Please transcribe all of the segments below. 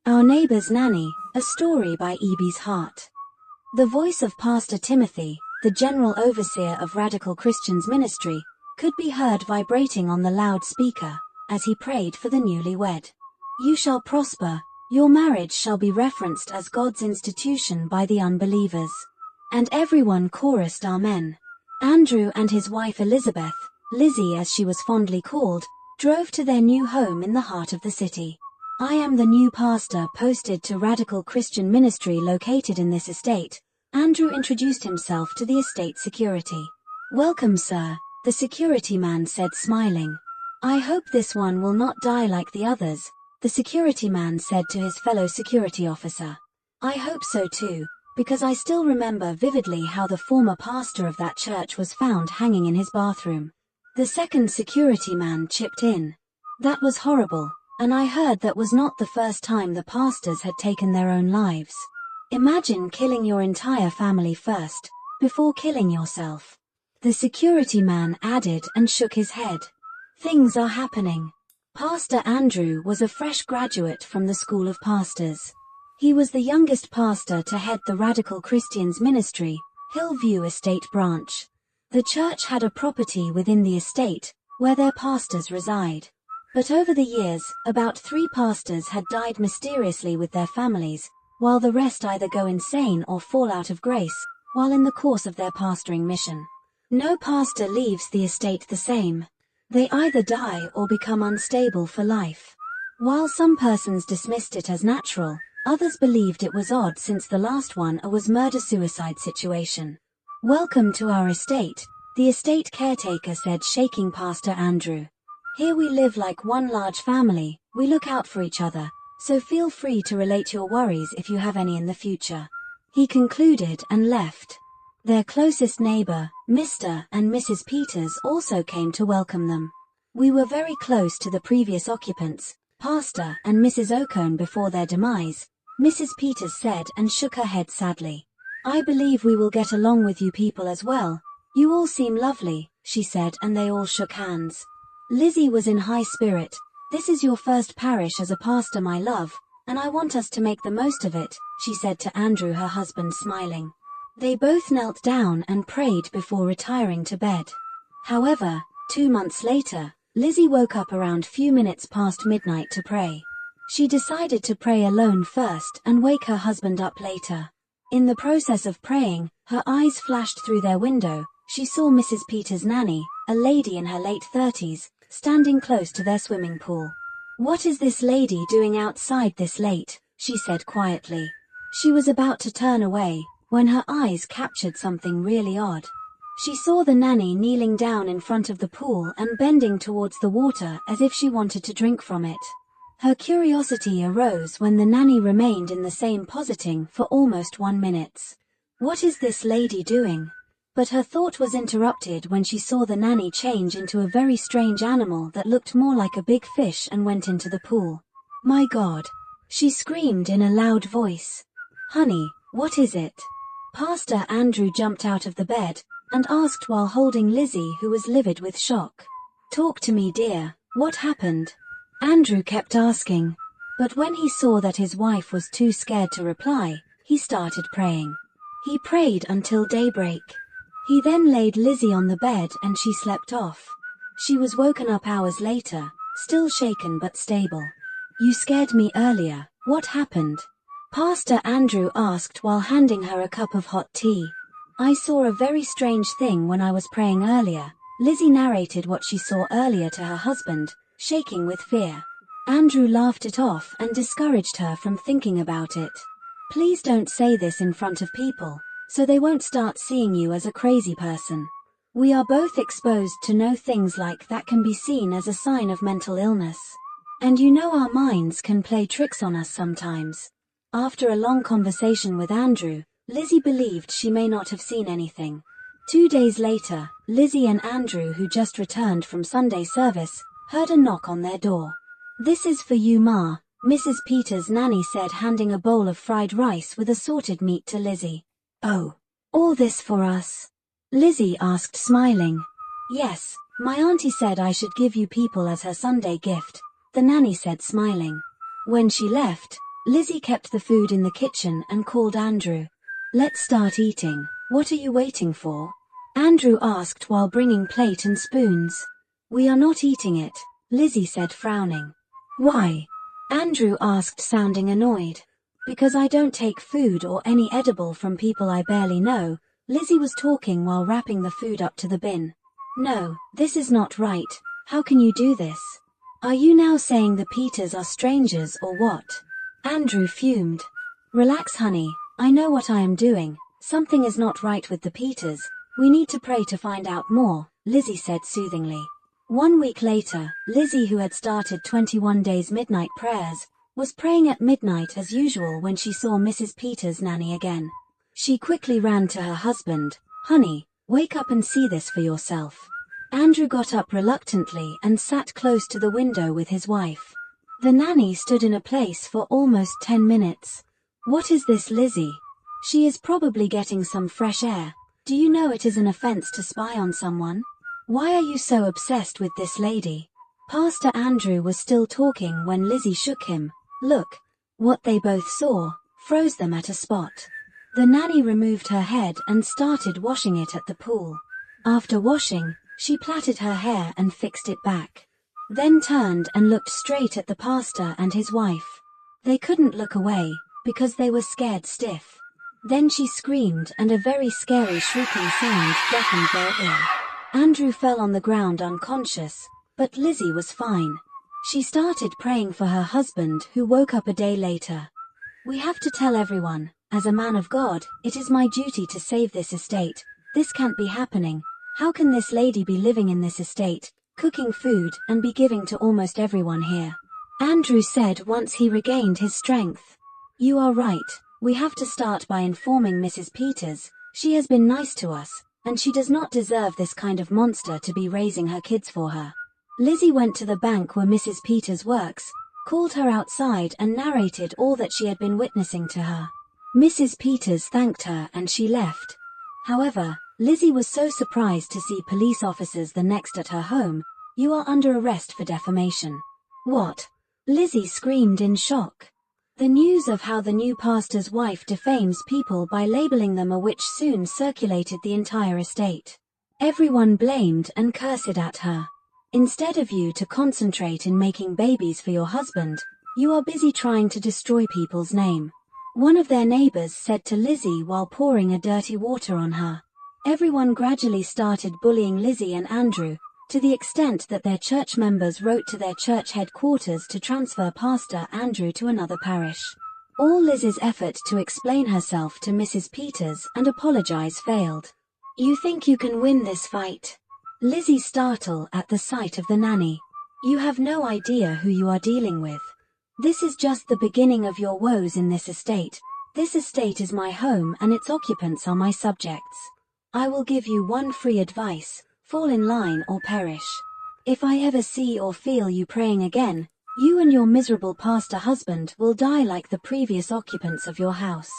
Our Neighbor's Nanny, a story by E.B.'s Hart. The voice of Pastor Timothy, the general overseer of Radical Christians Ministry, could be heard vibrating on the loudspeaker, as he prayed for the newlywed. You shall prosper, your marriage shall be referenced as God's institution by the unbelievers. And everyone chorused Amen. Andrew and his wife Elizabeth, Lizzie as she was fondly called, drove to their new home in the heart of the city. I am the new pastor posted to Radical Christian Ministry located in this estate. Andrew introduced himself to the estate security. Welcome, sir, the security man said, smiling. I hope this one will not die like the others, the security man said to his fellow security officer. I hope so too, because I still remember vividly how the former pastor of that church was found hanging in his bathroom. The second security man chipped in. That was horrible. And I heard that was not the first time the pastors had taken their own lives. Imagine killing your entire family first, before killing yourself. The security man added and shook his head. Things are happening. Pastor Andrew was a fresh graduate from the School of Pastors. He was the youngest pastor to head the Radical Christians Ministry, Hillview Estate branch. The church had a property within the estate, where their pastors reside. But over the years, about 3 pastors had died mysteriously with their families, while the rest either go insane or fall out of grace, while in the course of their pastoring mission. No pastor leaves the estate the same. They either die or become unstable for life. While some persons dismissed it as natural, others believed it was odd since the last one was murder-suicide situation. Welcome to our estate, the estate caretaker said, shaking Pastor Andrew. Here we live like one large family, we look out for each other, so feel free to relate your worries if you have any in the future. He concluded and left. Their closest neighbor, Mr. and Mrs. Peters, also came to welcome them. We were very close to the previous occupants, Pastor and Mrs. Ocone, before their demise, Mrs. Peters said and shook her head sadly. I believe we will get along with you people as well. You all seem lovely, she said, and they all shook hands. Lizzie was in high spirit. This is your first parish as a pastor, my love, and I want us to make the most of it, she said to Andrew, her husband, smiling. They both knelt down and prayed before retiring to bed. However, 2 months later, Lizzie woke up around few minutes past midnight to pray. She decided to pray alone first and wake her husband up later. In the process of praying, her eyes flashed through their window. She saw Mrs. Peters' nanny, a lady in her late 30s, standing close to their swimming pool. What is this lady doing outside this late? She said quietly. She was about to turn away, when her eyes captured something really odd. She saw the nanny kneeling down in front of the pool and bending towards the water as if she wanted to drink from it. Her curiosity arose when the nanny remained in the same positing for almost 1 minute. What is this lady doing? But her thought was interrupted when she saw the nanny change into a very strange animal that looked more like a big fish and went into the pool. My God! She screamed in a loud voice. Honey, what is it? Pastor Andrew jumped out of the bed and asked while holding Lizzie, who was livid with shock. Talk to me, dear, what happened? Andrew kept asking. But when he saw that his wife was too scared to reply, he started praying. He prayed until daybreak. He then laid Lizzie on the bed and she slept off. She was woken up hours later, still shaken but stable. You scared me earlier, what happened? Pastor Andrew asked while handing her a cup of hot tea. I saw a very strange thing when I was praying earlier. Lizzie narrated what she saw earlier to her husband, shaking with fear. Andrew laughed it off and discouraged her from thinking about it. Please don't say this in front of people, so they won't start seeing you as a crazy person. We are both exposed to know things like that can be seen as a sign of mental illness. And you know our minds can play tricks on us sometimes. After a long conversation with Andrew, Lizzie believed she may not have seen anything. 2 days later, Lizzie and Andrew, who just returned from Sunday service, heard a knock on their door. This is for you, Ma, Mrs. Peters' nanny said, handing a bowl of fried rice with assorted meat to Lizzie. Oh, all this for us? Lizzie asked, smiling. Yes, my auntie said I should give you people as her Sunday gift, the nanny said, smiling. When she left, Lizzie kept the food in the kitchen and called Andrew. "Let's start eating. What are you waiting for?" Andrew asked while bringing plate and spoons. "We are not eating it," Lizzie said, frowning. "Why?" Andrew asked, sounding annoyed. "Because I don't take food or any edible from people I barely know." Lizzie was talking while wrapping the food up to the bin. "No, this is not right. How can you do this? Are you now saying the Peters are strangers or what?" Andrew fumed. "Relax, honey. I know what I am doing. Something is not right with the Peters. We need to pray to find out more," Lizzie said soothingly. 1 week later, Lizzie, who had started 21 days midnight prayers, was praying at midnight as usual when she saw Mrs. Peters' nanny again. She quickly ran to her husband. "Honey, wake up and see this for yourself." Andrew got up reluctantly and sat close to the window with his wife. The nanny stood in a place for almost 10 minutes. "What is this, Lizzie?" "She is probably getting some fresh air. Do you know it is an offense to spy on someone? Why are you so obsessed with this lady?" Pastor Andrew was still talking when Lizzie shook him. "Look." What they both saw froze them at a spot. The nanny removed her head and started washing it at the pool. After washing, she plaited her hair and fixed it back. Then turned and looked straight at the pastor and his wife. They couldn't look away, because they were scared stiff. Then she screamed and a very scary shrieking sound deafened their ear. Andrew fell on the ground unconscious, but Lizzie was fine. She started praying for her husband, who woke up a day later. "We have to tell everyone. As a man of God, it is my duty to save this estate. This can't be happening. How can this lady be living in this estate, cooking food, and be giving to almost everyone here?" Andrew said once he regained his strength. "You are right. We have to start by informing Mrs. Peters. She has been nice to us, and she does not deserve this kind of monster to be raising her kids for her." Lizzie went to the bank where Mrs. Peters works, called her outside and narrated all that she had been witnessing to her. Mrs. Peters thanked her and she left. However, Lizzie was so surprised to see police officers the next at her home. "You are under arrest for defamation." "What?" Lizzie screamed in shock. The news of how the new pastor's wife defames people by labeling them a witch soon circulated the entire estate. Everyone blamed and cursed at her. "Instead of you to concentrate in making babies for your husband, you are busy trying to destroy people's name," one of their neighbors said to Lizzie while pouring a dirty water on her. Everyone gradually started bullying Lizzie and Andrew, to the extent that their church members wrote to their church headquarters to transfer Pastor Andrew to another parish. All Lizzie's effort to explain herself to Mrs. Peters and apologize failed. "You think you can win this fight?" Lizzie startled at the sight of the nanny. "You have no idea who you are dealing with. This is just the beginning of your woes in this estate. This estate is my home and its occupants are my subjects. I will give you one free advice: fall in line or perish. If I ever see or feel you praying again, you and your miserable pastor husband will die like the previous occupants of your house."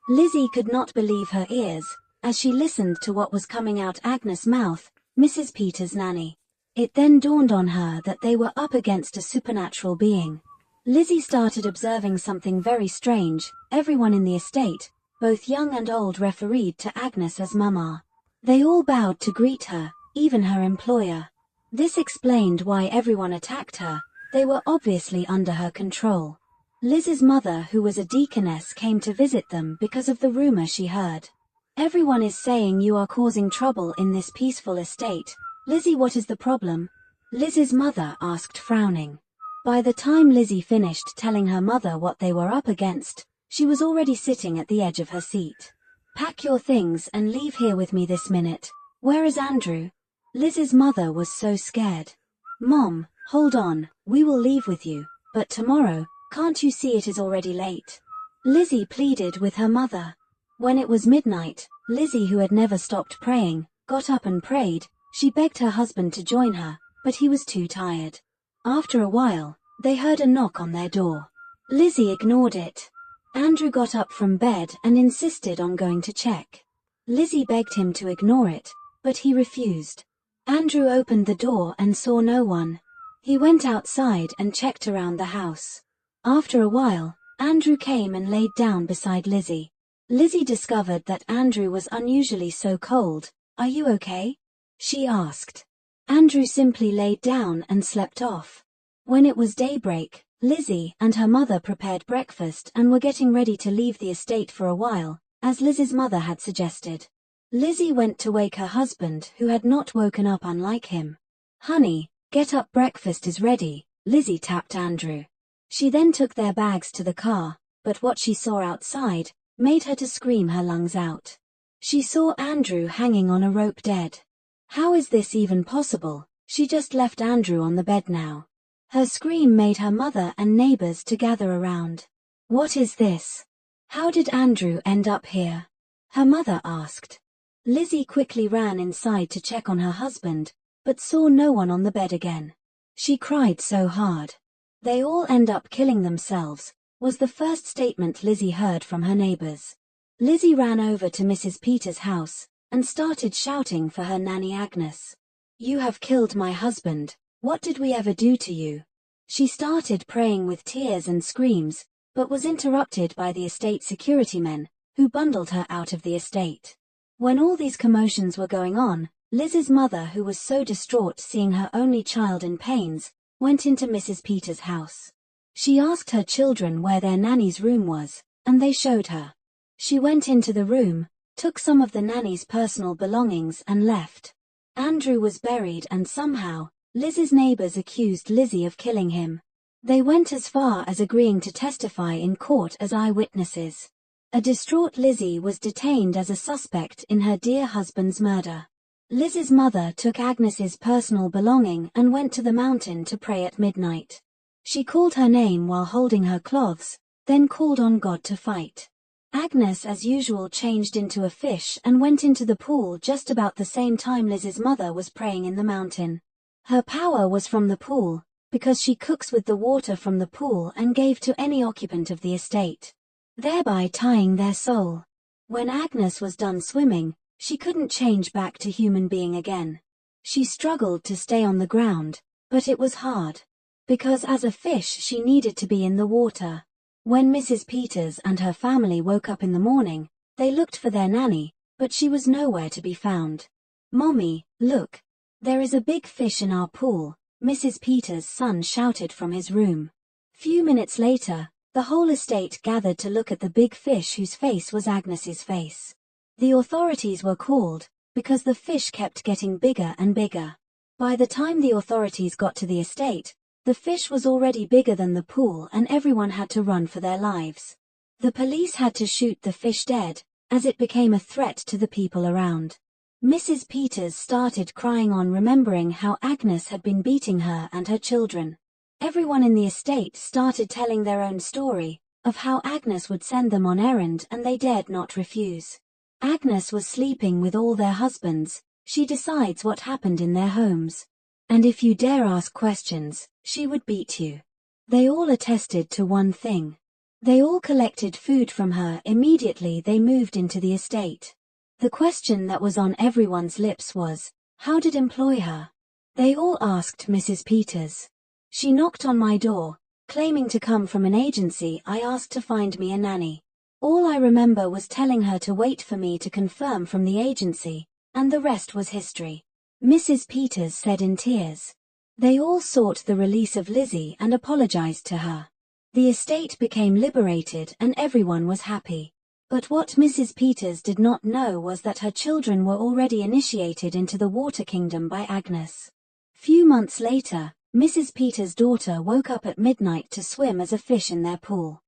Lizzie could not believe her ears, as she listened to what was coming out Agnes' mouth, Mrs. Peters' nanny. It then dawned on her that they were up against a supernatural being. Lizzie started observing something very strange. Everyone in the estate, both young and old, refereed to Agnes as Mama. They all bowed to greet her, even her employer. This explained why everyone attacked her. They were obviously under her control. Liz's mother, who was a deaconess, came to visit them because of the rumor she heard. "Everyone is saying you are causing trouble in this peaceful estate. Lizzie, what is the problem?" Liz's mother asked, frowning. By the time Lizzie finished telling her mother what they were up against, she was already sitting at the edge of her seat. "Pack your things and leave here with me this minute." "Where is Andrew?" Liz's mother was so scared. "Mom, hold on, we will leave with you, but tomorrow, can't you see it is already late?" Lizzie pleaded with her mother. When it was midnight, Lizzie, who had never stopped praying, got up and prayed. She begged her husband to join her, but he was too tired. After a while, they heard a knock on their door. Lizzie ignored it. Andrew got up from bed and insisted on going to check. Lizzie begged him to ignore it, but he refused. Andrew opened the door and saw no one. He went outside and checked around the house. After a while, Andrew came and laid down beside Lizzie. Lizzie discovered that Andrew was unusually so cold. "Are you okay?" she asked. Andrew simply laid down and slept off. When it was daybreak, Lizzie and her mother prepared breakfast and were getting ready to leave the estate for a while, as Lizzie's mother had suggested. Lizzie went to wake her husband, who had not woken up unlike him. "Honey, get up, breakfast is ready," Lizzie tapped Andrew. She then took their bags to the car, but what she saw outside made her to scream her lungs out. She saw Andrew hanging on a rope dead. How is this even possible? She just left Andrew on the bed now. Her scream made her mother and neighbors to gather around. "What is this? How did Andrew end up here?" her mother asked. Lizzie quickly ran inside to check on her husband, but saw no one on the bed again. She cried so hard. "They all end up killing themselves," was the first statement Lizzie heard from her neighbors. Lizzie ran over to Mrs. Peters' house and started shouting for her nanny Agnes. "You have killed my husband. What did we ever do to you?" She started praying with tears and screams, but was interrupted by the estate security men, who bundled her out of the estate. When all these commotions were going on, Liz's mother, who was so distraught seeing her only child in pains, went into Mrs. Peters' house. She asked her children where their nanny's room was, and they showed her. She went into the room, took some of the nanny's personal belongings and left. Andrew was buried and somehow, Liz's neighbors accused Lizzie of killing him. They went as far as agreeing to testify in court as eyewitnesses. A distraught Lizzie was detained as a suspect in her dear husband's murder. Liz's mother took Agnes's personal belonging and went to the mountain to pray at midnight. She called her name while holding her cloths, then called on God to fight. Agnes as usual changed into a fish and went into the pool just about the same time Liz's mother was praying in the mountain. Her power was from the pool, because she cooks with the water from the pool and gave to any occupant of the estate, thereby tying their soul. When Agnes was done swimming, she couldn't change back to human being again. She struggled to stay on the ground, but it was hard. Because as a fish she needed to be in the water. When Mrs. Peters and her family woke up in the morning, they looked for their nanny, but she was nowhere to be found. "Mommy, look. There is a big fish in our pool," Mrs. Peters' son shouted from his room. Few minutes later, the whole estate gathered to look at the big fish whose face was Agnes's face. The authorities were called, because the fish kept getting bigger and bigger. By the time the authorities got to the estate, the fish was already bigger than the pool and everyone had to run for their lives. The police had to shoot the fish dead, as it became a threat to the people around. Mrs. Peters started crying on remembering how Agnes had been beating her and her children. Everyone in the estate started telling their own story, of how Agnes would send them on errand and they dared not refuse. Agnes was sleeping with all their husbands. She decides what happened in their homes. And if you dare ask questions, she would beat you. They all attested to one thing. They all collected food from her immediately they moved into the estate. The question that was on everyone's lips was, how did employ her? They all asked Mrs. Peters. She knocked on my door, claiming to come from an agency. I asked to find me a nanny. All I remember was telling her to wait for me to confirm from the agency, and the rest was history. Mrs. Peters said in tears. They all sought the release of Lizzie and apologized to her. The estate became liberated and everyone was happy. But what Mrs. Peters did not know was that her children were already initiated into the water kingdom by Agnes. Few months later, Mrs. Peters' daughter woke up at midnight to swim as a fish in their pool.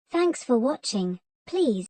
Thanks for watching. Please